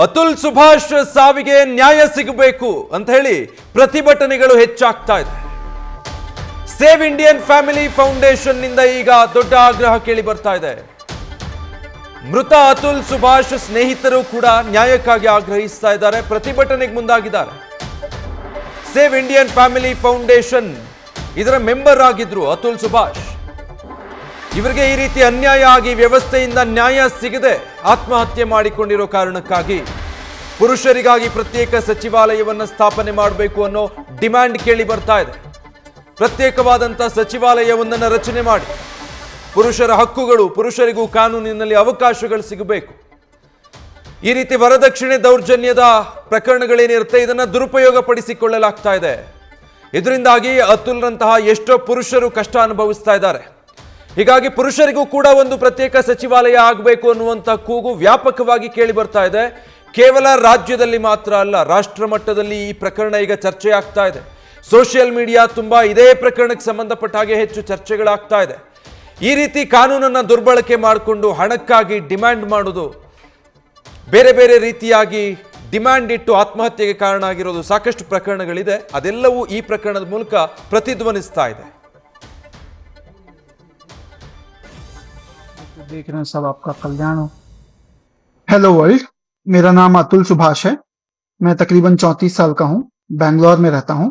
ಅತುಲ್ ಸುಭಾಷ್ ಸಾವಿಗೆ ನ್ಯಾಯ ಸಿಗಬೇಕು ಅಂತ ಹೇಳಿ ಪ್ರತಿಭಟನೆಗಳು ಹೆಚ್ಚಾಗ್ತಾ ಇದೆ. ಸೇವ್ ಇಂಡಿಯನ್ ಫ್ಯಾಮಿಲಿ ಫೌಂಡೇಶನ್ ನಿಂದ ಈಗ ದೊಡ್ಡ ಆಗ್ರಹ ಕೇಳಿ ಬರ್ತಾ ಇದೆ. ಮೃತ ಅತುಲ್ ಸುಭಾಷ್ ಸ್ನೇಹಿತರು ಕೂಡ ನ್ಯಾಯಕ್ಕಾಗಿ ಆಗ್ರಹಿಸ್ತಾ ಇದ್ದಾರೆ, ಪ್ರತಿಭಟನೆಗೆ ಮುಂದಾಗಿದ್ದಾರೆ. ಸೇವ್ ಇಂಡಿಯನ್ ಫ್ಯಾಮಿಲಿ ಫೌಂಡೇಶನ್ ಇದರ ಮೆಂಬರ್ ಆಗಿದ್ರು ಅತುಲ್ ಸುಭಾಷ್. ಇವರಿಗೆ ಈ ರೀತಿ ಅನ್ಯಾಯ ಆಗಿ ವ್ಯವಸ್ಥೆಯಿಂದ ನ್ಯಾಯ ಸಿಗದೆ ಆತ್ಮಹತ್ಯೆ ಮಾಡಿಕೊಂಡಿರೋ ಕಾರಣಕ್ಕಾಗಿ ಪುರುಷರಿಗಾಗಿ ಪ್ರತ್ಯೇಕ ಸಚಿವಾಲಯವನ್ನು ಸ್ಥಾಪನೆ ಮಾಡಬೇಕು ಅನ್ನೋ ಡಿಮ್ಯಾಂಡ್ ಕೇಳಿ ಬರ್ತಾ ಇದೆ. ಪ್ರತ್ಯೇಕವಾದಂಥ ಸಚಿವಾಲಯವೊಂದನ್ನು ರಚನೆ ಮಾಡಿ ಪುರುಷರ ಹಕ್ಕುಗಳು, ಪುರುಷರಿಗೂ ಕಾನೂನಿನಲ್ಲಿ ಅವಕಾಶಗಳು ಸಿಗಬೇಕು. ಈ ರೀತಿ ವರದಕ್ಷಿಣೆ ದೌರ್ಜನ್ಯದ ಪ್ರಕರಣಗಳೇನಿರುತ್ತೆ ಇದನ್ನು ದುರುಪಯೋಗ ಪಡಿಸಿಕೊಳ್ಳಲಾಗ್ತಾ ಇದೆ. ಇದರಿಂದಾಗಿ ಅತುಲ್ರಂತಹ ಎಷ್ಟೋ ಪುರುಷರು ಕಷ್ಟ ಅನುಭವಿಸ್ತಾ ಇದ್ದಾರೆ. ಹೀಗಾಗಿ ಪುರುಷರಿಗೂ ಕೂಡ ಒಂದು ಪ್ರತ್ಯೇಕ ಸಚಿವಾಲಯ ಆಗಬೇಕು ಅನ್ನುವಂಥ ಕೂಗು ವ್ಯಾಪಕವಾಗಿ ಕೇಳಿ ಬರ್ತಾ ಇದೆ. ಕೇವಲ ರಾಜ್ಯದಲ್ಲಿ ಮಾತ್ರ ಅಲ್ಲ, ರಾಷ್ಟ್ರ ಮಟ್ಟದಲ್ಲಿ ಈ ಪ್ರಕರಣ ಈಗ ಚರ್ಚೆ ಆಗ್ತಾ ಇದೆ. ಸೋಷಿಯಲ್ ಮೀಡಿಯಾ ತುಂಬಾ ಇದೇ ಪ್ರಕರಣಕ್ಕೆ ಸಂಬಂಧಪಟ್ಟ ಹಾಗೆ ಹೆಚ್ಚು ಚರ್ಚೆಗಳಾಗ್ತಾ ಇದೆ. ಈ ರೀತಿ ಕಾನೂನನ್ನು ದುರ್ಬಳಕೆ ಮಾಡಿಕೊಂಡು ಹಣಕ್ಕಾಗಿ ಡಿಮ್ಯಾಂಡ್ ಮಾಡೋದು, ಬೇರೆ ಬೇರೆ ರೀತಿಯಾಗಿ ಡಿಮ್ಯಾಂಡ್ ಇಟ್ಟು ಆತ್ಮಹತ್ಯೆಗೆ ಕಾರಣ ಆಗಿರೋದು ಸಾಕಷ್ಟು ಪ್ರಕರಣಗಳಿದೆ. ಅದೆಲ್ಲವೂ ಈ ಪ್ರಕರಣದ ಮೂಲಕ ಪ್ರತಿಧ್ವನಿಸ್ತಾ ಇದೆ. देख रहे हैं सब आपका कल्याण हो। हेलो वर्ल्ड, मेरा नाम अतुल सुभाष है। मैं तकरीबन 34 साल का हूं, बैंगलोर में रहता हूं।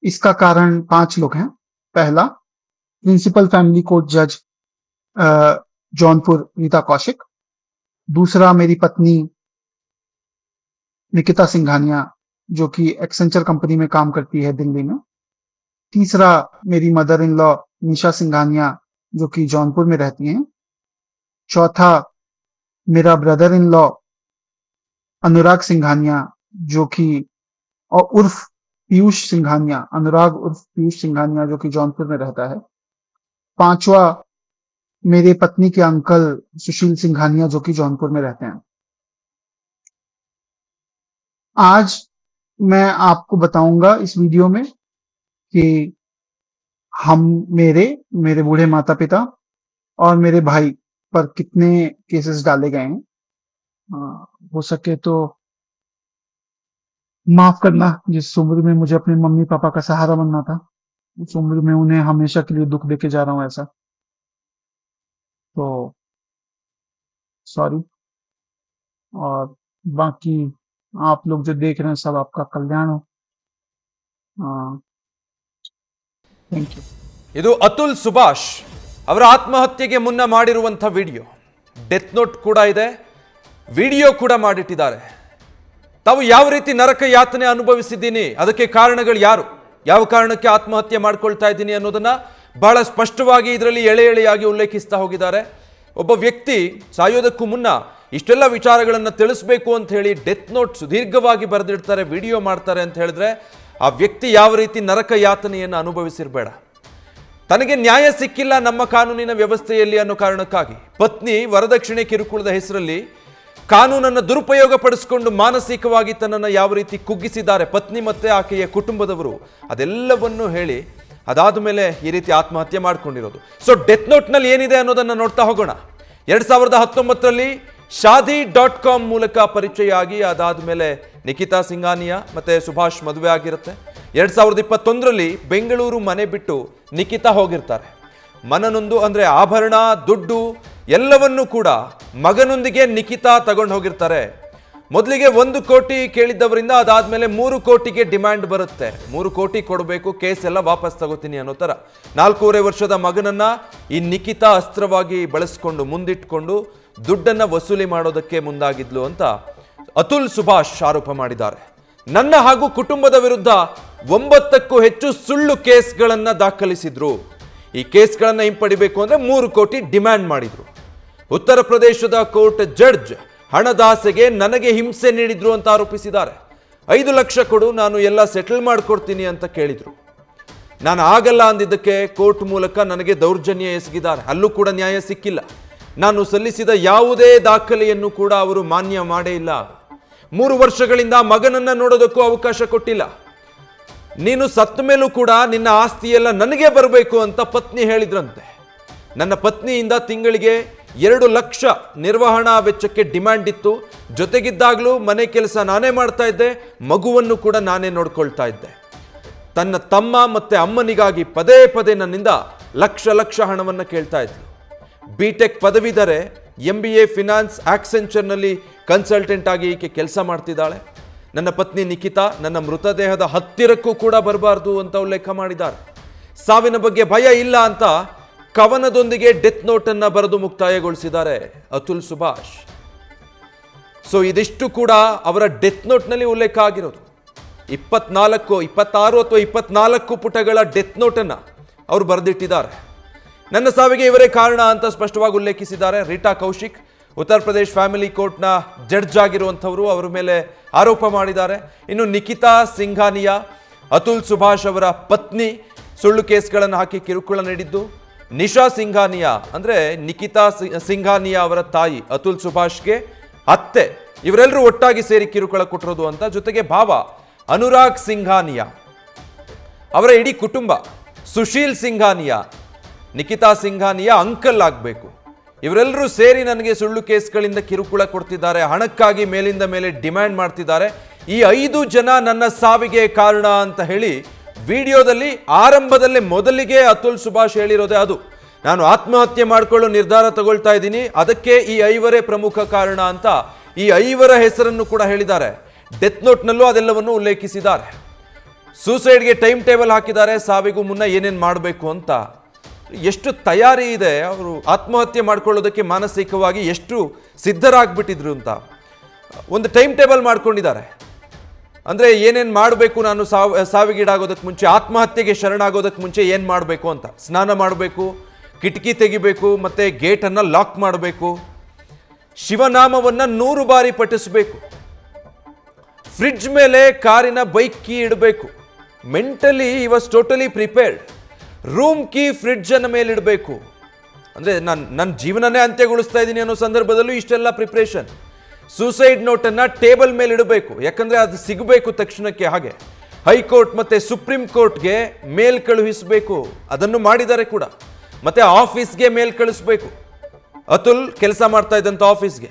इसका कारण 5 लोग हैं। पहला, प्रिंसिपल फैमिली कोर्ट जज जौनपुर रीता कौशिक। दूसरा, मेरी पत्नी निकिता सिंघानिया जो कि एक्सेंचर कंपनी में काम करती है दिल्ली में। तीसरा, मेरी मदर इन लॉ निशा सिंघानिया जो कि जौनपुर में रहती हैं। चौथा, मेरा ब्रदर इन लॉ अनुराग सिंघानिया जो कि और उर्फ पीयूष सिंघानिया, अनुराग उर्फ पीयूष सिंघानिया जो कि जौनपुर में रहता है। पांचवा, मेरे पत्नी के अंकल सुशील सिंघानिया जो कि जौनपुर में रहते हैं। आज मैं आपको बताऊंगा इस वीडियो में कि हम मेरे बूढ़े माता पिता और मेरे भाई पर कितने केसेस डाले गए हैं। हो सके तो माफ करना, जिस उम्र में मुझे अपने मम्मी पापा का सहारा बनना था उस उम्र में उन्हें हमेशा के लिए दुख देके जा रहा हूं, ऐसा तो सॉरी। और बाकी आप लोग जो देख रहे हैं सब आपका कल्याण हो। Thank you. ಇದು ಅತುಲ್ ಸುಭಾಷ್ ಅವರ ಆತ್ಮಹತ್ಯೆಗೆ ಮುನ್ನ ಮಾಡಿರುವಂಥ ವಿಡಿಯೋ, ಡೆತ್ ನೋಟ್ ಕೂಡ ಇದೆ, ವಿಡಿಯೋ ಕೂಡ ಮಾಡಿಟ್ಟಿದ್ದಾರೆ. ತಾವು ಯಾವ ರೀತಿ ನರಕ ಯಾತನೆ ಅನುಭವಿಸಿದ್ದೀನಿ, ಅದಕ್ಕೆ ಕಾರಣಗಳು ಯಾರು, ಯಾವ ಕಾರಣಕ್ಕೆ ಆತ್ಮಹತ್ಯೆ ಮಾಡ್ಕೊಳ್ತಾ ಇದ್ದೀನಿ ಅನ್ನೋದನ್ನ ಬಹಳ ಸ್ಪಷ್ಟವಾಗಿ ಇದರಲ್ಲಿ ಎಳೆ ಎಳೆಯಾಗಿ ಉಲ್ಲೇಖಿಸ್ತಾ ಹೋಗಿದ್ದಾರೆ. ಒಬ್ಬ ವ್ಯಕ್ತಿ ಸಾಯೋದಕ್ಕೂ ಮುನ್ನ ಇಷ್ಟೆಲ್ಲ ವಿಚಾರಗಳನ್ನು ತಿಳಿಸ್ಬೇಕು ಅಂತ ಹೇಳಿ ಡೆತ್ ನೋಟ್ ಸುದೀರ್ಘವಾಗಿ ಬರೆದಿಡ್ತಾರೆ, ವಿಡಿಯೋ ಮಾಡ್ತಾರೆ ಅಂತ ಹೇಳಿದ್ರೆ ಆ ವ್ಯಕ್ತಿ ಯಾವ ರೀತಿ ನರಕ ಯಾತನೆಯನ್ನು ಅನುಭವಿಸಿರಬೇಡ. ತನಗೆ ನ್ಯಾಯ ಸಿಕ್ಕಿಲ್ಲ ನಮ್ಮ ಕಾನೂನಿನ ವ್ಯವಸ್ಥೆಯಲ್ಲಿ ಅನ್ನೋ ಕಾರಣಕ್ಕಾಗಿ ಪತ್ನಿ ವರದಕ್ಷಿಣೆ ಕಿರುಕುಳದ ಹೆಸರಲ್ಲಿ ಕಾನೂನನ್ನು ದುರುಪಯೋಗ ಪಡಿಸಿಕೊಂಡು ಮಾನಸಿಕವಾಗಿ ತನ್ನನ್ನು ಯಾವ ರೀತಿ ಕುಗ್ಗಿಸಿದ್ದಾರೆ ಪತ್ನಿ ಮತ್ತೆ ಆಕೆಯ ಕುಟುಂಬದವರು, ಅದೆಲ್ಲವನ್ನು ಹೇಳಿ ಅದಾದ ಮೇಲೆ ಈ ರೀತಿ ಆತ್ಮಹತ್ಯೆ ಮಾಡ್ಕೊಂಡಿರೋದು. ಸೊ ಡೆತ್ ನೋಟ್ನಲ್ಲಿ ಏನಿದೆ ಅನ್ನೋದನ್ನು ನೋಡ್ತಾ ಹೋಗೋಣ. 2019ರಲ್ಲಿ shaadi.com ಮೂಲಕ ಪರಿಚಯ ಆಗಿ ಅದಾದ ಮೇಲೆ ನಿಕಿತಾ ಸಿಂಘಾನಿಯಾ ಮತ್ತೆ ಸುಭಾಷ್ ಮದುವೆ ಆಗಿರುತ್ತೆ. 2021ರಲ್ಲಿ ಬೆಂಗಳೂರು ಮನೆ ಬಿಟ್ಟು ನಿಕಿತಾ ಹೋಗಿರ್ತಾರೆ. ಮನನೊಂದು ಅಂದರೆ ಆಭರಣ, ದುಡ್ಡು ಎಲ್ಲವನ್ನೂ ಕೂಡ ಮಗನೊಂದಿಗೆ ನಿಕಿತಾ ತಗೊಂಡು ಹೋಗಿರ್ತಾರೆ. ಮೊದಲಿಗೆ 1 ಕೋಟಿ ಕೇಳಿದ್ದವರಿಂದ ಅದಾದ್ಮೇಲೆ 3 ಕೋಟಿಗೆ ಡಿಮ್ಯಾಂಡ್ ಬರುತ್ತೆ. 3 ಕೋಟಿ ಕೊಡಬೇಕು, ಕೇಸ್ ಎಲ್ಲ ವಾಪಸ್ ತಗೋತೀನಿ ಅನ್ನೋ ಥರ. 4.5 ವರ್ಷದ ಮಗನನ್ನ ಈ ನಿಕಿತಾ ಅಸ್ತ್ರವಾಗಿ ಬಳಸ್ಕೊಂಡು ಮುಂದಿಟ್ಕೊಂಡು ದುಡ್ಡನ್ನು ವಸೂಲಿ ಮಾಡೋದಕ್ಕೆ ಮುಂದಾಗಿದ್ಲು ಅಂತ ಅತುಲ್ ಸುಭಾಷ್ ಆರೋಪ ಮಾಡಿದ್ದಾರೆ. ನನ್ನ ಹಾಗೂ ಕುಟುಂಬದ ವಿರುದ್ಧ 9ಕ್ಕೂ ಹೆಚ್ಚು ಸುಳ್ಳು ಕೇಸ್ಗಳನ್ನು ದಾಖಲಿಸಿದ್ರು. ಈ ಕೇಸ್ಗಳನ್ನು ಹಿಂಪಡಿಬೇಕು ಅಂದರೆ 3 ಕೋಟಿ ಡಿಮ್ಯಾಂಡ್ ಮಾಡಿದ್ರು. ಉತ್ತರ ಪ್ರದೇಶದ ಕೋರ್ಟ್ ಜಡ್ಜ್ ಹಣದಾಸೆಗೆ ನನಗೆ ಹಿಂಸೆ ನೀಡಿದ್ರು ಅಂತ ಆರೋಪಿಸಿದ್ದಾರೆ. 5 ಲಕ್ಷ ಕೊಡು, ನಾನು ಎಲ್ಲ ಸೆಟಲ್ ಮಾಡಿಕೊಡ್ತೀನಿ ಅಂತ ಕೇಳಿದ್ರು. ನಾನು ಆಗಲ್ಲ ಅಂದಿದ್ದಕ್ಕೆ ಕೋರ್ಟ್ ಮೂಲಕ ನನಗೆ ದೌರ್ಜನ್ಯ ಎಸಗಿದ್ದಾರೆ. ಅಲ್ಲೂ ಕೂಡ ನ್ಯಾಯ ಸಿಕ್ಕಿಲ್ಲ. ನಾನು ಸಲ್ಲಿಸಿದ ಯಾವುದೇ ದಾಖಲೆಯನ್ನು ಕೂಡ ಅವರು ಮಾನ್ಯ ಮಾಡೇ ಇಲ್ಲ. 3 ವರ್ಷಗಳಿಂದ ಮಗನನ್ನ ನೋಡೋದಕ್ಕೂ ಅವಕಾಶ ಕೊಟ್ಟಿಲ್ಲ. ನೀನು ಸತ್ತ ಮೇಲೂ ಕೂಡ ನಿನ್ನ ಆಸ್ತಿಯೆಲ್ಲ ನನಗೆ ಬರಬೇಕು ಅಂತ ಪತ್ನಿ ಹೇಳಿದ್ರಂತೆ. ನನ್ನ ಪತ್ನಿಯಿಂದ ತಿಂಗಳಿಗೆ 2 ಲಕ್ಷ ನಿರ್ವಹಣಾ ವೆಚ್ಚಕ್ಕೆ ಡಿಮ್ಯಾಂಡ್ ಇತ್ತು. ಜೊತೆಗಿದ್ದಾಗಲೂ ಮನೆ ಕೆಲಸ ನಾನೇ ಮಾಡ್ತಾ ಇದ್ದೆ, ಮಗುವನ್ನು ಕೂಡ ನಾನೇ ನೋಡ್ಕೊಳ್ತಾ ಇದ್ದೆ. ತನ್ನ ತಮ್ಮ ಮತ್ತು ಅಮ್ಮನಿಗಾಗಿ ಪದೇ ಪದೇ ನನ್ನಿಂದ ಲಕ್ಷ ಹಣವನ್ನು ಕೇಳ್ತಾ ಇದ್ಲು. ಬಿಟೆಕ್ ಪದವೀಧರೆ, MBA ಫಿನಾನ್ಸ್, ಆಕ್ಸೆಂಚರ್ನಲ್ಲಿ ಕನ್ಸಲ್ಟೆಂಟ್ ಆಗಿ ಈಕೆ ಕೆಲಸ ಮಾಡ್ತಿದ್ದಾಳೆ. ನನ್ನ ಪತ್ನಿ ನಿಖಿತಾ ನನ್ನ ಮೃತದೇಹದ ಹತ್ತಿರಕ್ಕೂ ಕೂಡ ಬರಬಾರ್ದು ಅಂತ ಉಲ್ಲೇಖ ಮಾಡಿದ್ದಾರೆ. ಸಾವಿನ ಬಗ್ಗೆ ಭಯ ಇಲ್ಲ ಅಂತ ಕವನದೊಂದಿಗೆ ಡೆತ್ ನೋಟನ್ನು ಬರೆದು ಮುಕ್ತಾಯಗೊಳಿಸಿದ್ದಾರೆ ಅತುಲ್ ಸುಭಾಷ್. ಸೊ ಇದಿಷ್ಟು ಕೂಡ ಅವರ ಡೆತ್ ನೋಟ್ನಲ್ಲಿ ಉಲ್ಲೇಖ ಆಗಿರೋದು. 26 ಅಥವಾ 24 ಪುಟಗಳ ಡೆತ್ ನೋಟನ್ನು ಅವರು ಬರೆದಿಟ್ಟಿದ್ದಾರೆ. ನನ್ನ ಸಾವಿಗೆ ಇವರೇ ಕಾರಣ ಅಂತ ಸ್ಪಷ್ಟವಾಗಿ ಉಲ್ಲೇಖಿಸಿದ್ದಾರೆ. ರೀಟಾ ಕೌಶಿಕ್ ಉತ್ತರ ಪ್ರದೇಶ್ ಫ್ಯಾಮಿಲಿ ಕೋರ್ಟ್ನ ಜಡ್ಜ್ ಆಗಿರುವಂಥವರು, ಅವರ ಮೇಲೆ ಆರೋಪ ಮಾಡಿದ್ದಾರೆ. ಇನ್ನು ನಿಖಿತಾ ಸಿಂಘಾನಿಯಾ, ಅತುಲ್ ಸುಭಾಷ್ ಅವರ ಪತ್ನಿ, ಸುಳ್ಳು ಕೇಸ್ಗಳನ್ನು ಹಾಕಿ ಕಿರುಕುಳ ನೀಡಿದ್ದು. ನಿಶಾ ಸಿಂಘಾನಿಯಾ ಅಂದರೆ ನಿಖಿತಾ ಸಿಂಘಾನಿಯಾ ಅವರ ತಾಯಿ, ಅತುಲ್ ಸುಭಾಷ್ಗೆ ಅತ್ತೆ, ಇವರೆಲ್ಲರೂ ಒಟ್ಟಾಗಿ ಸೇರಿ ಕಿರುಕುಳ ಕೊಟ್ಟಿರೋದು ಅಂತ. ಜೊತೆಗೆ ಭಾವ ಅನುರಾಗ್ ಸಿಂಘಾನಿಯಾ, ಅವರ ಇಡೀ ಕುಟುಂಬ, ಸುಶೀಲ್ ಸಿಂಘಾನಿಯಾ, ನಿಖಿತಾ ಸಿಂಘಾನಿಯಾ ಅಂಕಲ್ ಆಗಬೇಕು, ಇವರೆಲ್ಲರೂ ಸೇರಿ ನನಗೆ ಸುಳ್ಳು ಕೇಸ್ಗಳಿಂದ ಕಿರುಕುಳ ಕೊಡ್ತಿದ್ದಾರೆ, ಹಣಕ್ಕಾಗಿ ಮೇಲಿಂದ ಮೇಲೆ ಡಿಮ್ಯಾಂಡ್ ಮಾಡ್ತಿದ್ದಾರೆ. ಈ 5 ಜನ ನನ್ನ ಸಾವಿಗೆ ಕಾರಣ ಅಂತ ಹೇಳಿ ವಿಡಿಯೋದಲ್ಲಿ ಆರಂಭದಲ್ಲೇ ಮೊದಲಿಗೆ ಅತುಲ್ ಸುಭಾಷ್ ಹೇಳಿರೋದೇ ಅದು. ನಾನು ಆತ್ಮಹತ್ಯೆ ಮಾಡಿಕೊಳ್ಳೋ ನಿರ್ಧಾರ ತಗೊಳ್ತಾ ಇದ್ದೀನಿ, ಅದಕ್ಕೆ ಈ 5ರೇ ಪ್ರಮುಖ ಕಾರಣ ಅಂತ ಈ 5ರ ಹೆಸರನ್ನು ಕೂಡ ಹೇಳಿದ್ದಾರೆ. ಡೆತ್ ನೋಟ್ನಲ್ಲೂ ಅದೆಲ್ಲವನ್ನು ಉಲ್ಲೇಖಿಸಿದ್ದಾರೆ. ಸೂಸೈಡ್ಗೆ ಟೈಮ್ ಟೇಬಲ್ ಹಾಕಿದ್ದಾರೆ, ಸಾವಿಗೂ ಮುನ್ನ ಏನೇನು ಮಾಡಬೇಕು ಅಂತ. ಎಷ್ಟು ತಯಾರಿ ಇದೆ, ಅವರು ಆತ್ಮಹತ್ಯೆ ಮಾಡ್ಕೊಳ್ಳೋದಕ್ಕೆ ಮಾನಸಿಕವಾಗಿ ಎಷ್ಟು ಸಿದ್ಧರಾಗ್ಬಿಟ್ಟಿದ್ರು ಅಂತ ಒಂದು ಟೈಮ್ ಟೇಬಲ್ ಮಾಡ್ಕೊಂಡಿದ್ದಾರೆ. ಅಂದರೆ ಏನೇನು ಮಾಡಬೇಕು, ನಾನು ಸಾವಿಗೀಡಾಗೋದಕ್ಕೆ ಮುಂಚೆ, ಆತ್ಮಹತ್ಯೆಗೆ ಶರಣಾಗೋದಕ್ಕೆ ಮುಂಚೆ ಏನು ಮಾಡಬೇಕು ಅಂತ. ಸ್ನಾನ ಮಾಡಬೇಕು, ಕಿಟಕಿ ತೆಗಿಬೇಕು, ಮತ್ತು ಗೇಟನ್ನು ಲಾಕ್ ಮಾಡಬೇಕು, ಶಿವನಾಮವನ್ನು 100 ಬಾರಿ ಪಠಿಸಬೇಕು, ಫ್ರಿಡ್ಜ್ ಮೇಲೆ ಕಾರಿನ ಬೈಕ್ ಕೀ ಇಡಬೇಕು. Mentally he was totally prepared. Room key ಫ್ರಿಡ್ಜನ್ನು ಮೇಲೆ ಇಡಬೇಕು. ಅಂದರೆ ನನ್ನ ಜೀವನನೇ ಅಂತ್ಯಗೊಳಿಸ್ತಾ ಇದ್ದೀನಿ ಅನ್ನೋ ಸಂದರ್ಭದಲ್ಲೂ ಇಷ್ಟೆಲ್ಲ ಪ್ರಿಪ್ರೇಷನ್. ಸೂಸೈಡ್ ನೋಟನ್ನು ಟೇಬಲ್ ಮೇಲೆ ಇಡಬೇಕು, ಯಾಕಂದರೆ ಅದು ಸಿಗಬೇಕು ತಕ್ಷಣಕ್ಕೆ. ಹಾಗೆ ಹೈಕೋರ್ಟ್ ಮತ್ತು ಸುಪ್ರೀಂ ಕೋರ್ಟ್ಗೆ ಮೇಲ್ ಕಳುಹಿಸಬೇಕು, ಅದನ್ನು ಮಾಡಿದ್ದಾರೆ ಕೂಡ. ಮತ್ತು ಆಫೀಸ್ಗೆ ಮೇಲ್ ಕಳಿಸ್ಬೇಕು, ಅತುಲ್ ಕೆಲಸ ಮಾಡ್ತಾ ಇದ್ದಂಥ ಆಫೀಸ್ಗೆ,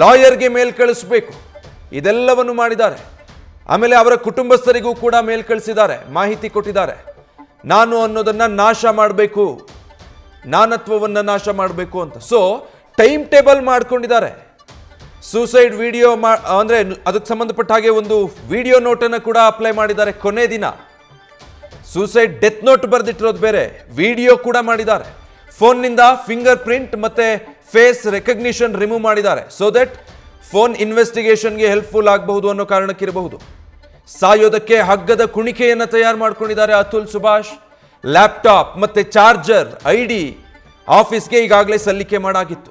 ಲಾಯರ್ಗೆ ಮೇಲ್ ಕಳಿಸ್ಬೇಕು, ಇದೆಲ್ಲವನ್ನು ಮಾಡಿದ್ದಾರೆ. ಆಮೇಲೆ ಅವರ ಕುಟುಂಬಸ್ಥರಿಗೂ ಕೂಡ ಮೇಲ್ ಕಳಿಸಿದ್ದಾರೆ, ಮಾಹಿತಿ ಕೊಟ್ಟಿದ್ದಾರೆ. ನಾನು ಅನ್ನೋದನ್ನು ನಾಶ ಮಾಡಬೇಕು, ನಾನತ್ವವನ್ನು ನಾಶ ಮಾಡಬೇಕು ಅಂತ. ಸೊ ಟೈಮ್ ಟೇಬಲ್ ಮಾಡ್ಕೊಂಡಿದ್ದಾರೆ. ಸೂಸೈಡ್ ವಿಡಿಯೋ ಅಂದರೆ ಅದಕ್ಕೆ ಸಂಬಂಧಪಟ್ಟ ಹಾಗೆ ಒಂದು ವಿಡಿಯೋ ನೋಟನ್ನು ಕೂಡ ಅಪ್ಲೈ ಮಾಡಿದ್ದಾರೆ. ಕೊನೆ ದಿನ ಸೂಸೈಡ್ ಡೆತ್ ನೋಟ್ ಬರೆದಿಟ್ಟಿರೋದು ಬೇರೆ, ವಿಡಿಯೋ ಕೂಡ ಮಾಡಿದ್ದಾರೆ. ಫೋನ್ನಿಂದ ಫಿಂಗರ್ ಪ್ರಿಂಟ್ ಮತ್ತು ಫೇಸ್ ರೆಕಗ್ನಿಷನ್ ರಿಮೂವ್ ಮಾಡಿದ್ದಾರೆ. ಸೊ ದಟ್ ಫೋನ್ ಇನ್ವೆಸ್ಟಿಗೇಷನ್ಗೆ ಹೆಲ್ಪ್ಫುಲ್ ಆಗಬಹುದು ಅನ್ನೋ ಕಾರಣಕ್ಕಿರಬಹುದು. ಸಾಯೋದಕ್ಕೆ ಹಗ್ಗದ ಕುಣಿಕೆಯನ್ನು ತಯಾರು ಮಾಡ್ಕೊಂಡಿದ್ದಾರೆ ಅತುಲ್ ಸುಭಾಷ್. ಲ್ಯಾಪ್ಟಾಪ್ ಮತ್ತು ಚಾರ್ಜರ್, ID ಆಫೀಸ್ಗೆ ಈಗಾಗಲೇ ಸಲ್ಲಿಕೆ ಮಾಡಾಗಿತ್ತು.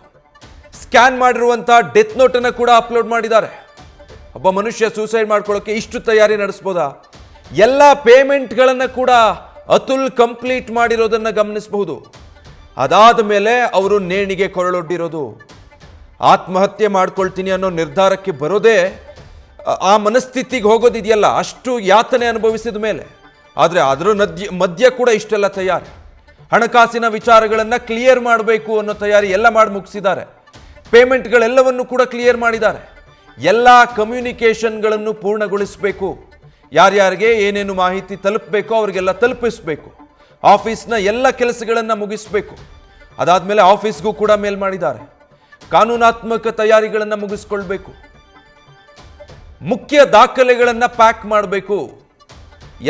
ಸ್ಕ್ಯಾನ್ ಮಾಡಿರುವಂಥ ಡೆತ್ ನೋಟನ್ನು ಕೂಡ ಅಪ್ಲೋಡ್ ಮಾಡಿದ್ದಾರೆ. ಒಬ್ಬ ಮನುಷ್ಯ ಸೂಸೈಡ್ ಮಾಡ್ಕೊಳ್ಳೋಕ್ಕೆ ಇಷ್ಟು ತಯಾರಿ ನಡೆಸ್ಬೋದಾ? ಎಲ್ಲ ಪೇಮೆಂಟ್ಗಳನ್ನು ಕೂಡ ಅತುಲ್ ಕಂಪ್ಲೀಟ್ ಮಾಡಿರೋದನ್ನು ಗಮನಿಸಬಹುದು. ಅದಾದ ಮೇಲೆ ಅವರು ನೇಣಿಗೆ ಕೊರಳೊಡ್ಡಿರೋದು. ಆತ್ಮಹತ್ಯೆ ಮಾಡ್ಕೊಳ್ತೀನಿ ಅನ್ನೋ ನಿರ್ಧಾರಕ್ಕೆ ಬರೋದೇ, ಆ ಮನಸ್ಥಿತಿಗೆ ಹೋಗೋದಿದೆಯಲ್ಲ, ಅಷ್ಟು ಯಾತನೆ ಅನುಭವಿಸಿದ ಮೇಲೆ. ಆದರೆ ಅದರ ಮಧ್ಯ ಕೂಡ ಇಷ್ಟೆಲ್ಲ ತಯಾರಿ. ಹಣಕಾಸಿನ ವಿಚಾರಗಳನ್ನು ಕ್ಲಿಯರ್ ಮಾಡಬೇಕು ಅನ್ನೋ ತಯಾರಿ ಎಲ್ಲ ಮಾಡಿ ಮುಗಿಸಿದ್ದಾರೆ. ಪೇಮೆಂಟ್ಗಳೆಲ್ಲವನ್ನು ಕೂಡ ಕ್ಲಿಯರ್ ಮಾಡಿದ್ದಾರೆ. ಎಲ್ಲ ಕಮ್ಯುನಿಕೇಷನ್ಗಳನ್ನು ಪೂರ್ಣಗೊಳಿಸಬೇಕು. ಯಾರ್ಯಾರಿಗೆ ಏನೇನು ಮಾಹಿತಿ ತಲುಪಬೇಕೋ ಅವರಿಗೆಲ್ಲ ತಲುಪಿಸಬೇಕು. ಆಫೀಸ್ನ ಎಲ್ಲ ಕೆಲಸಗಳನ್ನು ಮುಗಿಸಬೇಕು. ಅದಾದಮೇಲೆ ಆಫೀಸ್ಗೂ ಕೂಡ ಮೇಲ್ ಮಾಡಿದ್ದಾರೆ. ಕಾನೂನಾತ್ಮಕ ತಯಾರಿಗಳನ್ನು ಮುಗಿಸ್ಕೊಳ್ಬೇಕು. ಮುಖ್ಯ ದಾಖಲೆಗಳನ್ನು ಪ್ಯಾಕ್ ಮಾಡಬೇಕು.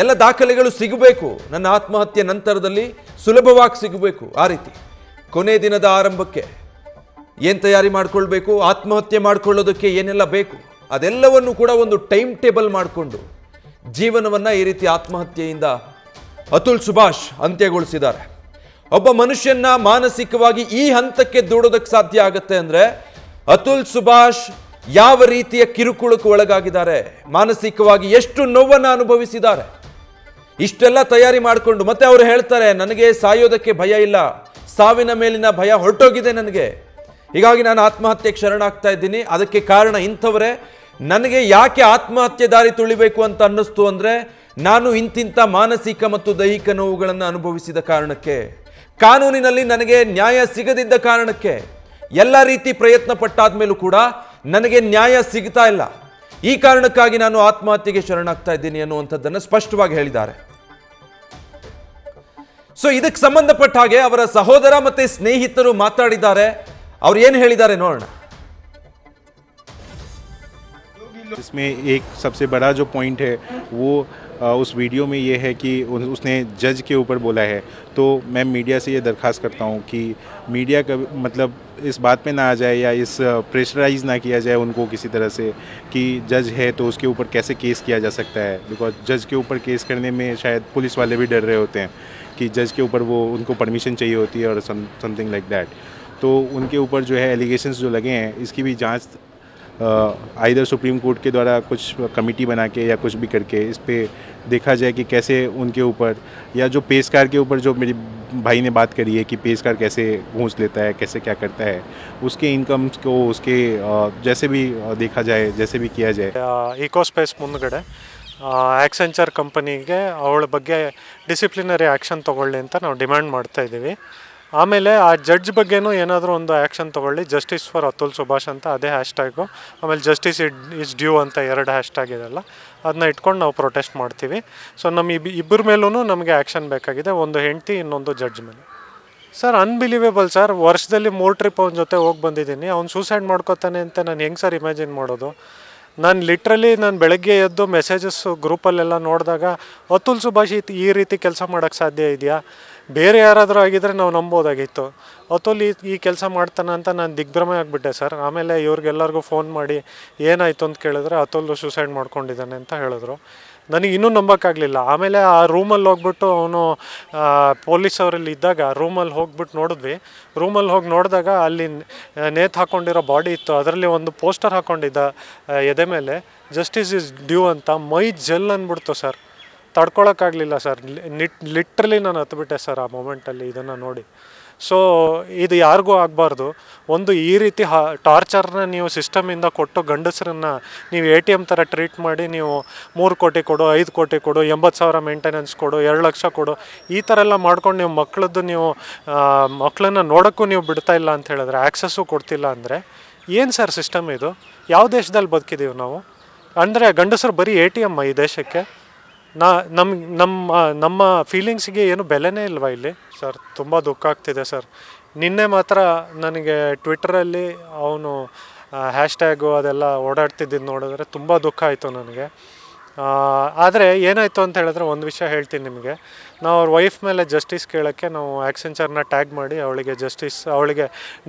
ಎಲ್ಲ ದಾಖಲೆಗಳು ಸಿಗಬೇಕು, ನನ್ನ ಆತ್ಮಹತ್ಯೆ ನಂತರದಲ್ಲಿ ಸುಲಭವಾಗಿ ಸಿಗಬೇಕು. ಆ ರೀತಿ ಕೊನೆ ದಿನದ ಆರಂಭಕ್ಕೆ ಏನು ತಯಾರಿ ಮಾಡಿಕೊಳ್ಬೇಕು, ಆತ್ಮಹತ್ಯೆ ಮಾಡಿಕೊಳ್ಳೋದಕ್ಕೆ ಏನೆಲ್ಲ ಬೇಕು, ಅದೆಲ್ಲವನ್ನು ಕೂಡ ಒಂದು ಟೈಮ್ ಟೇಬಲ್ ಮಾಡಿಕೊಂಡು ಜೀವನವನ್ನು ಈ ರೀತಿ ಆತ್ಮಹತ್ಯೆಯಿಂದ ಅತುಲ್ ಸುಭಾಷ್ ಅಂತ್ಯಗೊಳಿಸಿದ್ದಾರೆ. ಒಬ್ಬ ಮನುಷ್ಯನ ಮಾನಸಿಕವಾಗಿ ಈ ಹಂತಕ್ಕೆ ದೂಡೋದಕ್ಕೆ ಸಾಧ್ಯ ಆಗುತ್ತೆ ಅಂದರೆ ಅತುಲ್ ಸುಭಾಷ್ ಯಾವ ರೀತಿಯ ಕಿರುಕುಳಕ್ಕೆ ಒಳಗಾಗಿದ್ದಾರೆ, ಮಾನಸಿಕವಾಗಿ ಎಷ್ಟು ನೋವನ್ನು ಅನುಭವಿಸಿದ್ದಾರೆ. ಇಷ್ಟೆಲ್ಲ ತಯಾರಿ ಮಾಡಿಕೊಂಡು ಮತ್ತೆ ಅವರು ಹೇಳ್ತಾರೆ, ನನಗೆ ಸಾಯೋದಕ್ಕೆ ಭಯ ಇಲ್ಲ, ಸಾವಿನ ಮೇಲಿನ ಭಯ ಹೊರಟೋಗಿದೆ ನನಗೆ, ಹೀಗಾಗಿ ನಾನು ಆತ್ಮಹತ್ಯೆಗೆ ಶರಣಾಗ್ತಾ ಇದ್ದೀನಿ. ಅದಕ್ಕೆ ಕಾರಣ ಇಂಥವರೇ. ನನಗೆ ಯಾಕೆ ಆತ್ಮಹತ್ಯೆ ದಾರಿ ತುಳಿಬೇಕು ಅಂತ ಅನ್ನಿಸ್ತು ಅಂದರೆ ನಾನು ಇಂತಿಂಥ ಮಾನಸಿಕ ಮತ್ತು ದೈಹಿಕ ನೋವುಗಳನ್ನು ಅನುಭವಿಸಿದ ಕಾರಣಕ್ಕೆ, ಕಾನೂನಿನಲ್ಲಿ ನನಗೆ ನ್ಯಾಯ ಸಿಗದಿದ್ದ ಕಾರಣಕ್ಕೆ, ಎಲ್ಲ ರೀತಿ ಪ್ರಯತ್ನ ಪಟ್ಟಾದ್ಮೇಲೂ ಕೂಡ ನನಗೆ ನ್ಯಾಯ ಸಿಗ್ತಾ ಇಲ್ಲ, ಈ ಕಾರಣಕ್ಕಾಗಿ ನಾನು ಆತ್ಮಹತ್ಯೆಗೆ ಶರಣಾಗ್ತಾ ಇದ್ದೀನಿ ಅನ್ನುವಂಥದ್ದನ್ನು ಸ್ಪಷ್ಟವಾಗಿ ಹೇಳಿದ್ದಾರೆ. ಸೊ ಇದಕ್ಕೆ ಸಂಬಂಧಪಟ್ಟ ಹಾಗೆ ಅವರ ಸಹೋದರ ಮತ್ತೆ ಸ್ನೇಹಿತರು ಮಾತಾಡಿದ್ದಾರೆ. ಅವ್ರು ಏನು ಹೇಳಿದ್ದಾರೆ ನೋಡೋಣ. इसमें एक सबसे बड़ा जो पॉइंट है वो उस वीडियो में ये है कि उसने जज के ऊपर बोला है. तो मैं मीडिया से ये दरख्वास्त करता हूँ कि मीडिया का मतलब इस बात पे ना आ जाए या इस प्रेशराइज ना किया जाए उनको किसी तरह से कि जज है तो उसके ऊपर कैसे केस किया जा सकता है. बिकॉज जज के ऊपर केस करने में शायद पुलिस वाले भी डर रहे होते हैं कि जज के ऊपर वो उनको परमिशन चाहिए होती है और समथिंग लाइक दैट. तो उनके ऊपर जो है एलिगेशंस जो लगे हैं इसकी भी जांच आइदर सुप्रीम कोर्ट के द्वारा कुछ कमेटी बना के या कुछ भी करके इस पे देखा जाए कि कैसे उनके ऊपर या जो पेशकार के ऊपर जो मेरी भाई ने बात करी है कि पेशकार कैसे घूस लेता है, कैसे क्या करता है, उसके इनकम्स को उसके जैसे भी देखा जाए, जैसे भी किया जाए. ಇಕೋಸ್ಪೇಸ್ ಮುಂದ್ಗಡೆ ಆಕ್ಸೆಂಚರ್ ಕಂಪನಿಗೆ ಅವಳ ಬಗ್ಗೆ ಡಿಸಿಪ್ಲಿನರಿ ಆ್ಯಕ್ಷನ್ ತೊಗೊಳ್ಳಿ ಅಂತ ನಾವು ಡಿಮ್ಯಾಂಡ್ ಮಾಡ್ತಾ ಇದ್ದೀವಿ. ಆಮೇಲೆ ಆ ಜಡ್ಜ್ ಬಗ್ಗೆನೂ ಏನಾದರೂ ಒಂದು ಆ್ಯಕ್ಷನ್ ತೊಗೊಳ್ಳಿ. ಜಸ್ಟಿಸ್ ಫಾರ್ ಅತುಲ್ ಸುಭಾಷ್ ಅಂತ ಅದೇ ಹ್ಯಾಶ್ಟ್ಯಾಗು, ಆಮೇಲೆ ಜಸ್ಟಿಸ್ ಇಸ್ ಡ್ಯೂ ಅಂತ 2 ಹ್ಯಾಶ್ಟ್ಯಾಗ್ ಇದೆಲ್ಲ, ಅದನ್ನ ಇಟ್ಕೊಂಡು ನಾವು ಪ್ರೊಟೆಸ್ಟ್ ಮಾಡ್ತೀವಿ. ಸೊ ನಮ್ಮ ಇಬ್ಬರ ಮೇಲೂ ನಮಗೆ ಆ್ಯಕ್ಷನ್ ಬೇಕಾಗಿದೆ, ಒಂದು ಹೆಂಡತಿ ಇನ್ನೊಂದು ಜಡ್ಜ್ ಮೇಲೆ. ಸರ್ ಅನ್ಬಿಲೀವೇಬಲ್ ಸರ್, ವರ್ಷದಲ್ಲಿ 3 ಟ್ರಿಪ್ ಅವನ ಜೊತೆ ಹೋಗಿ ಬಂದಿದ್ದೀನಿ. ಅವ್ನು ಸೂಸೈಡ್ ಮಾಡ್ಕೋತಾನೆ ಅಂತ ನಾನು ಹೆಂಗೆ ಸರ್ ಇಮ್ಯಾಜಿನ್ ಮಾಡೋದು? ನಾನು ಬೆಳಗ್ಗೆ ಎದ್ದು ಮೆಸೇಜಸ್ ಗ್ರೂಪಲ್ಲೆಲ್ಲ ನೋಡಿದಾಗ ಅತುಲ್ ಸುಭಾಷ್ ಈ ರೀತಿ ಕೆಲಸ ಮಾಡೋಕ್ಕೆ ಸಾಧ್ಯ ಇದೆಯಾ? ಬೇರೆ ಯಾರಾದರೂ ಆಗಿದ್ದರೆ ನಾವು ನಂಬೋದಾಗಿತ್ತು. ಅತುಲ್ ಈ ಕೆಲಸ ಮಾಡ್ತಾನೆ ಅಂತ ನಾನು ದಿಗ್ಭ್ರಮೆ ಆಗಿಬಿಟ್ಟೆ ಸರ್. ಆಮೇಲೆ ಇವ್ರಿಗೆಲ್ಲರಿಗೂ ಫೋನ್ ಮಾಡಿ ಏನಾಯಿತು ಅಂತ ಕೇಳಿದ್ರೆ ಅತುಲ್ ಸೂಸೈಡ್ ಮಾಡ್ಕೊಂಡಿದ್ದಾನೆ ಅಂತ ಹೇಳಿದ್ರು. ನನಗೆ ಇನ್ನೂ ನಂಬೋಕ್ಕಾಗಲಿಲ್ಲ. ಆಮೇಲೆ ಆ ರೂಮಲ್ಲಿ ಹೋಗ್ಬಿಟ್ಟು ಅವನು ಪೊಲೀಸ್ ಅವರಲ್ಲಿ ಇದ್ದಾಗ ರೂಮಲ್ಲಿ ಹೋಗ್ಬಿಟ್ಟು ನೋಡಿದ್ವಿ. ರೂಮಲ್ಲಿ ಹೋಗಿ ನೋಡಿದಾಗ ಅಲ್ಲಿ ನೇತು ಹಾಕ್ಕೊಂಡಿರೋ ಬಾಡಿ ಇತ್ತು, ಅದರಲ್ಲಿ ಒಂದು ಪೋಸ್ಟರ್ ಹಾಕ್ಕೊಂಡಿದ್ದ ಎದೆ ಮೇಲೆ, ಜಸ್ಟಿಸ್ ಇಸ್ ಡ್ಯೂ ಅಂತ. ಮೈ ಜೆಲ್ ಅಂದ್ಬಿಡ್ತು ಸರ್, ತಡ್ಕೊಳಕ್ಕಾಗಲಿಲ್ಲ ಸರ್. ಲಿಟ್ರಲಿ ನಾನು ಹತ್ಬಿಟ್ಟೆ ಸರ್ ಆ ಮೂಮೆಂಟಲ್ಲಿ ಇದನ್ನು ನೋಡಿ. ಸೊ ಇದು ಯಾರಿಗೂ ಆಗಬಾರ್ದು. ಒಂದು ಈ ರೀತಿ ಟಾರ್ಚರ್ನ ನೀವು ಸಿಸ್ಟಮಿಂದ ಕೊಟ್ಟು ಗಂಡಸರನ್ನು ನೀವು ATM ಥರ ಟ್ರೀಟ್ ಮಾಡಿ ನೀವು 3 ಕೋಟಿ ಕೊಡು, 5 ಕೋಟಿ ಕೊಡು, 80,000 ಮೇಂಟೆನೆನ್ಸ್ ಕೊಡು, 2 ಲಕ್ಷ ಕೊಡು, ಈ ಥರ ಎಲ್ಲ ಮಾಡ್ಕೊಂಡು ನೀವು ಮಕ್ಕಳನ್ನ ನೋಡೋಕ್ಕೂ ನೀವು ಬಿಡ್ತಾ ಇಲ್ಲ ಅಂತ ಹೇಳಿದ್ರೆ, ಆ್ಯಕ್ಸಸ್ಸು ಕೊಡ್ತಿಲ್ಲ ಅಂದರೆ ಏನು ಸರ್ ಸಿಸ್ಟಮ್ ಇದು? ಯಾವ ದೇಶದಲ್ಲಿ ಬದುಕಿದ್ದೀವಿ ನಾವು? ಅಂದರೆ ಗಂಡಸರು ಬರೀ ATM ಈ ದೇಶಕ್ಕೆ? ನಮ್ಮ ಫೀಲಿಂಗ್ಸಿಗೆ ಏನು ಬೆಲೆನೇ ಇಲ್ವಾ ಇಲ್ಲಿ ಸರ್? ತುಂಬ ದುಃಖ ಆಗ್ತಿದೆ ಸರ್. ನಿನ್ನೆ ಮಾತ್ರ ನನಗೆ ಟ್ವಿಟ್ಟರಲ್ಲಿ ಅವನು ಹ್ಯಾಶ್ಟ್ಯಾಗು ಅದೆಲ್ಲ ಓಡಾಡ್ತಿದ್ದು ನೋಡಿದ್ರೆ ತುಂಬ ದುಃಖ ಆಯಿತು ನನಗೆ. ಆದರೆ ಏನಾಯಿತು ಅಂತ ಹೇಳಿದ್ರೆ ಒಂದು ವಿಷಯ ಹೇಳ್ತೀನಿ ನಿಮಗೆ. ನಾವು ಅವ್ರ ವೈಫ್ ಮೇಲೆ ಜಸ್ಟಿಸ್ ಕೇಳೋಕ್ಕೆ ನಾವು ಆಕ್ಸೆಂಚರ್ನ ಟ್ಯಾಗ್ ಮಾಡಿ ಅವಳಿಗೆ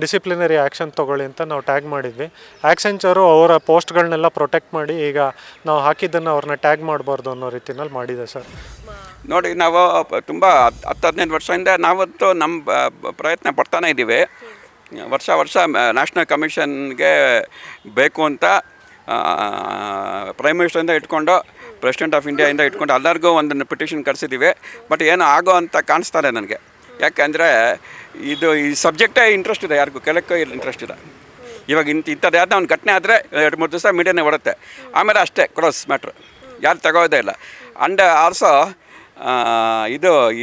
ಡಿಸಿಪ್ಲಿನರಿ ಆ್ಯಕ್ಷನ್ ತೊಗೊಳ್ಳಿ ಅಂತ ನಾವು ಟ್ಯಾಗ್ ಮಾಡಿದ್ವಿ. ಆಕ್ಸೆಂಚರು ಅವರ ಪೋಸ್ಟ್ಗಳನ್ನೆಲ್ಲ ಪ್ರೊಟೆಕ್ಟ್ ಮಾಡಿ ಈಗ ನಾವು ಹಾಕಿದ್ದನ್ನು ಅವ್ರನ್ನ ಟ್ಯಾಗ್ ಮಾಡಬಾರ್ದು ಅನ್ನೋ ರೀತಿಯಲ್ಲಿ ಮಾಡಿದೆ ಸರ್. ನೋಡಿ, ನಾವು ತುಂಬ 10-15 ವರ್ಷದಿಂದ ನಾವಂತೂ ನಮ್ಮ ಪ್ರಯತ್ನ ಪಡ್ತಾನೆ ಇದ್ದೀವಿ. ವರ್ಷ ನ್ಯಾಷನಲ್ ಕಮಿಷನ್ಗೆ ಬೇಕು ಅಂತ ಪ್ರೈಮ್ ಮಿನಿಸ್ಟರಿಂದ ಇಟ್ಕೊಂಡು ಪ್ರೆಸಿಡೆಂಟ್ ಆಫ್ ಇಂಡಿಯಾಯಿಂದ ಇಟ್ಕೊಂಡು ಎಲ್ಲರಿಗೂ ಒಂದು ಪಿಟಿಷನ್ ಕಳಿಸಿದ್ದೀವಿ. ಬಟ್ ಏನು ಆಗೋ ಅಂತ ಕಾಣಿಸ್ತಾರೆ ನನಗೆ. ಯಾಕೆಂದರೆ ಈ ಸಬ್ಜೆಕ್ಟೇ ಇಂಟ್ರೆಸ್ಟ್ ಇದೆ, ಯಾರಿಗೂ ಕೆಲಕ್ಕೂ ಇಂಟ್ರೆಸ್ಟ್ ಇದೆ. ಇವಾಗ ಇಂಥದ್ದು ಯಾವ್ದು ಒಂದು ಘಟನೆ ಆದರೆ 2-3 ದಿವಸ ಮೀಡಿಯಾನೇ ಹೊಡುತ್ತೆ, ಆಮೇಲೆ ಅಷ್ಟೇ ಕ್ಲೋಸ್ ಮ್ಯಾಟ್ರ್, ಯಾರು ತಗೋದೇ ಇಲ್ಲ. ಆ್ಯಂಡ್ ಆಲ್ಸೋ ಈ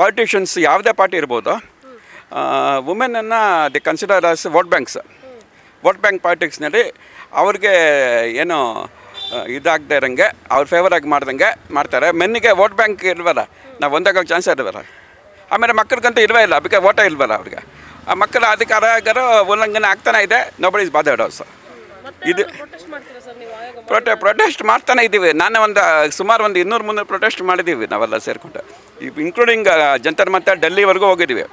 ಪಾಲಿಟಿಷಿಯನ್ಸ್ ಯಾವುದೇ ಪಾರ್ಟಿ ಇರ್ಬೋದು, ವುಮೆನನ್ನು the consider as vote bank ಪಾಲಿಟಿಕ್ಸ್ನಲ್ಲಿ ಅವ್ರಿಗೆ ಏನು ಇದಾಗದೇ ಇರೋಂಗೆ ಅವ್ರ ಫೇವರಾಗಿ ಮಾಡ್ದಂಗೆ ಮಾಡ್ತಾರೆ. ಮೆನ್ನಿಗೆ ವೋಟ್ ಬ್ಯಾಂಕ್ ಇಲ್ವಲ್ಲ, ನಾವು ಒಂದಾಗೋ ಚಾನ್ಸ್ ಇಲ್ವಲ್ಲ. ಆಮೇಲೆ ಮಕ್ಕಳಿಗಂತೂ ಇಲ್ವೇ ಇಲ್ಲ, ಅದಕ್ಕೆ ವೋಟೇ ಇಲ್ವಲ್ಲ ಅವ್ರಿಗೆ. ಆ ಮಕ್ಕಳ ಅಧಿಕಾರಗಳು ಉಲ್ಲಂಘನೆ ಆಗ್ತಾನೆ ಇದೆ. Nobody is bothered also. ಇದು ಪ್ರೊಟೆಸ್ಟ್ ಮಾಡ್ತಾನೆ ಇದ್ದೀವಿ. ಸುಮಾರು 200-300 ಪ್ರೊಟೆಸ್ಟ್ ಮಾಡಿದ್ದೀವಿ ನಾವೆಲ್ಲ ಸೇರಿಕೊಂಡು, ಇನ್ಕ್ಲೂಡಿಂಗ್ ಜಂತರ್ ಮಂತರ್ ಡೆಲ್ಲಿವರೆಗೂ ಹೋಗಿದ್ದೀವಿ.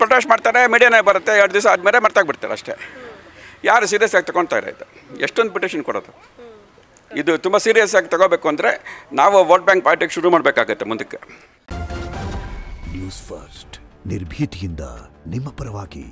ಪ್ರೊಟೆಸ್ಟ್ ಮಾಡ್ತಾರೆ, ಮೀಡಿಯಾನೇ ಬರುತ್ತೆ, 2 ದಿವಸ ಆದಮೇಲೆ ಮರ್ತಾಗ್ಬಿಡ್ತಾರೆ ಅಷ್ಟೇ. ಯಾರು ಸೀರಿಯಸ್ ಆಗಿ ತಗೊಳ್ತಾ ಇರೋದು? ಎಷ್ಟೊಂದು ಪಿಟಿಷನ್ ಕೊಡೋದು? ಇದು ತುಂಬ ಸೀರಿಯಸ್ ಆಗಿ ತಗೋಬೇಕು ಅಂದರೆ ನಾವು ವೋಟ್ ಬ್ಯಾಂಕ್ ಪಾರ್ಟಿಗೆ ಶುರು ಮಾಡಬೇಕಾಗತ್ತೆ ಮುಂದಕ್ಕೆ. ನ್ಯೂಸ್ ಫಸ್ಟ್, ನಿರ್ಭೀತಿಯಿಂದ ನಿಮ್ಮ ಪರವಾಗಿ.